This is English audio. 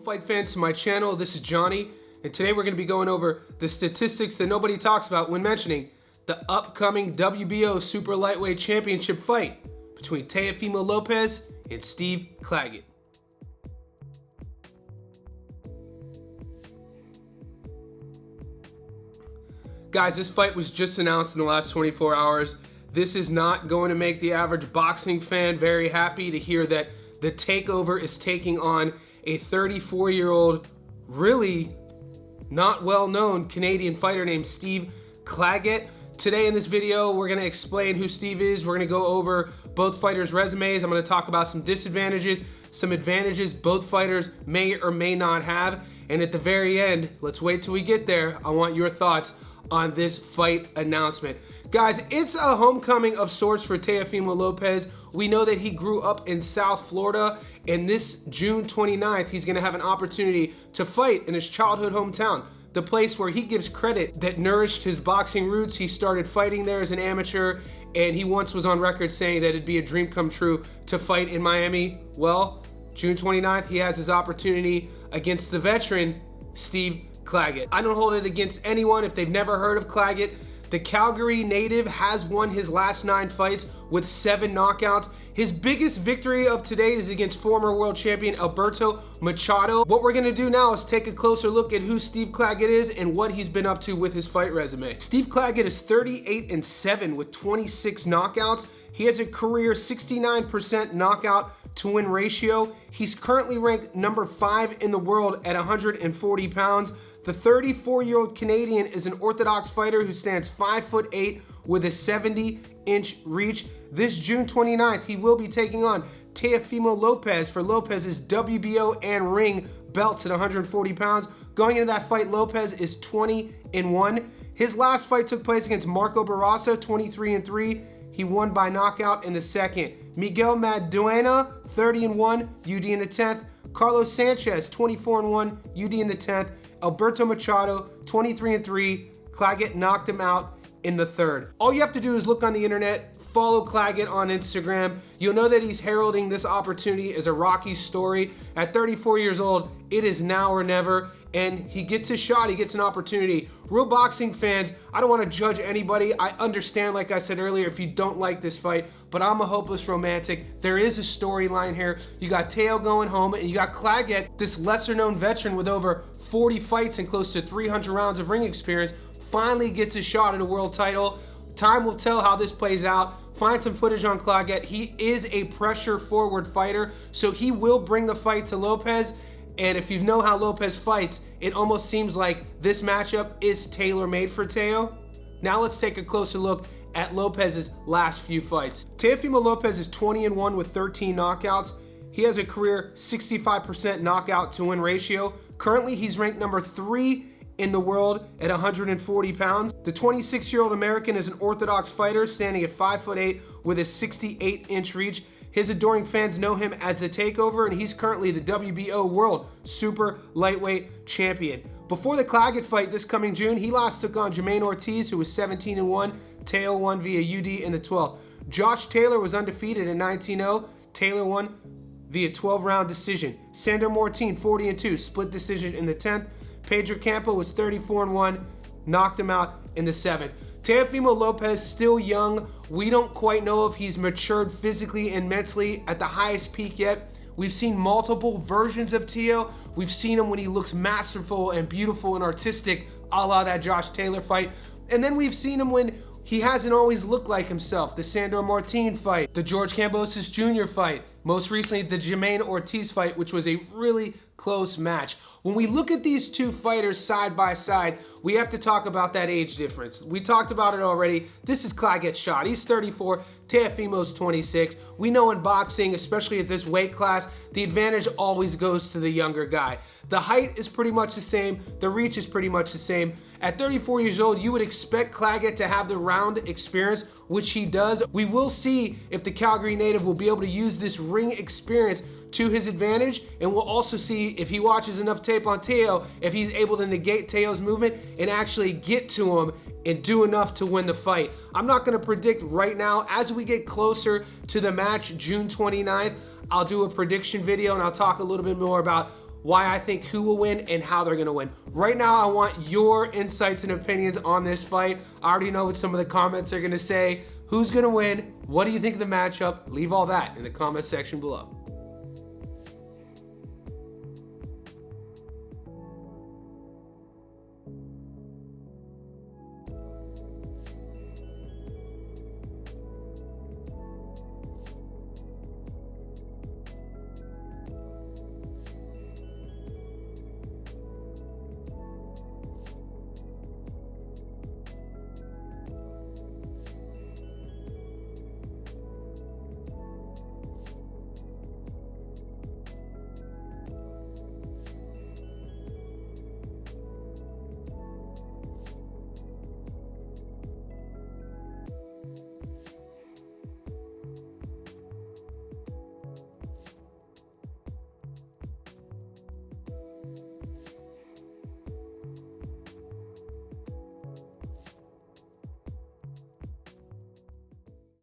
fight fans to my channel. This is Johnny, and today we're going to be going over the statistics that nobody talks about when mentioning the upcoming WBO Super Lightweight Championship fight between Teofimo Lopez and Steve Claggett. Guys, this fight was just announced in the last 24 hours. This is not going to make the average boxing fan very happy to hear that the takeover is taking on a 34-year-old, really not well-known Canadian fighter named Steve Claggett. Today in this video, we're going to explain who Steve is. We're going to go over both fighters' resumes. I'm going to talk about some disadvantages, some advantages both fighters may or may not have. And at the very end, let's wait till we get there, I want your thoughts on this fight announcement. Guys, it's a homecoming of sorts for Teofimo Lopez. We know that he grew up in South Florida, and this June 29th, he's gonna have an opportunity to fight in his childhood hometown, the place where he gives credit that nourished his boxing roots. He started fighting there as an amateur, and he once was on record saying that it'd be a dream come true to fight in Miami. Well, June 29th, he has his opportunity against the veteran, Steve Claggett. I don't hold it against anyone if they've never heard of Claggett. The Calgary native has won his last 9 fights with 7 knockouts. His biggest victory of today is against former world champion Alberto Machado. What we're gonna do now is take a closer look at who Steve Claggett is and what he's been up to with his fight resume. Steve Claggett is 38-7 with 26 knockouts. He has a career 69% knockout to win ratio. He's currently ranked number 5 in the world at 140 pounds. The 34-year-old Canadian is an orthodox fighter who stands 5'8" with a 70-inch reach. This June 29th, he will be taking on Teofimo Lopez for Lopez's WBO and ring belts at 140 pounds. Going into that fight, Lopez is 20-1. His last fight took place against Marco Barrasso, 23-3. He won by knockout in the second. Miguel Maduena, 30-1, UD in the 10th. Carlos Sanchez, 24-1, UD in the 10th. Alberto Machado, 23-3. Claggett knocked him out in the 3rd. All you have to do is look on the internet, follow Claggett on Instagram. You'll know that he's heralding this opportunity as a Rocky story. At 34 years old, it is now or never, and he gets his shot, he gets an opportunity. Real boxing fans, I don't want to judge anybody. I understand, like I said earlier, if you don't like this fight, but I'm a hopeless romantic. There is a storyline here. You got Teo going home, and you got Claggett, this lesser-known veteran with over 40 fights and close to 300 rounds of ring experience, finally gets a shot at a world title. Time will tell how this plays out. Find some footage on Claggett. He is a pressure forward fighter, so he will bring the fight to Lopez. And if you know how Lopez fights, it almost seems like this matchup is tailor-made for Teo. Now let's take a closer look at Lopez's last few fights. Teofimo Lopez is 20-1 with 13 knockouts. He has a career 65% knockout to win ratio. Currently, he's ranked number 3 in the world at 140 pounds. The 26-year-old American is an orthodox fighter standing at 5'8" with a 68-inch reach. His adoring fans know him as the Takeover, and he's currently the WBO World Super Lightweight Champion. Before the Claggett fight this coming June, he last took on Jermaine Ortiz, who was 17-1. Teo won via UD in the 12th. Josh Taylor was undefeated at 19-0. Taylor won via 12-round decision. Sandor Mortin, 40-2, split decision in the 10th. Pedro Campo was 34-1, knocked him out in the 7th. Teofimo Lopez, still young. We don't quite know if he's matured physically and mentally at the highest peak yet. We've seen multiple versions of Teo. We've seen him when he looks masterful and beautiful and artistic, a la that Josh Taylor fight. And then we've seen him when he hasn't always looked like himself. The Sandor Mortin fight, the George Kambosos Jr. fight, most recently the Jermaine Ortiz fight, which was a really close match. When we look at these two fighters side by side, we have to talk about that age difference. We talked about it already. This is Claggett's shot. He's 34, Teofimo's 26. We know in boxing, especially at this weight class, the advantage always goes to the younger guy. The height is pretty much the same. The reach is pretty much the same. At 34 years old, you would expect Claggett to have the round experience, which he does. We will see if the Calgary native will be able to use this ring experience to his advantage, and we'll also see if he watches enough tape on Teo, if he's able to negate Teo's movement and actually get to him and do enough to win the fight. I'm not going to predict right now. As we get closer to the match, June 29th, I'll do a prediction video and I'll talk a little bit more about why I think who will win and how they're gonna win. Right now, I want your insights and opinions on this fight. I already know what some of the comments are gonna say. Who's gonna win? What do you think of the matchup? Leave all that in the comment section below.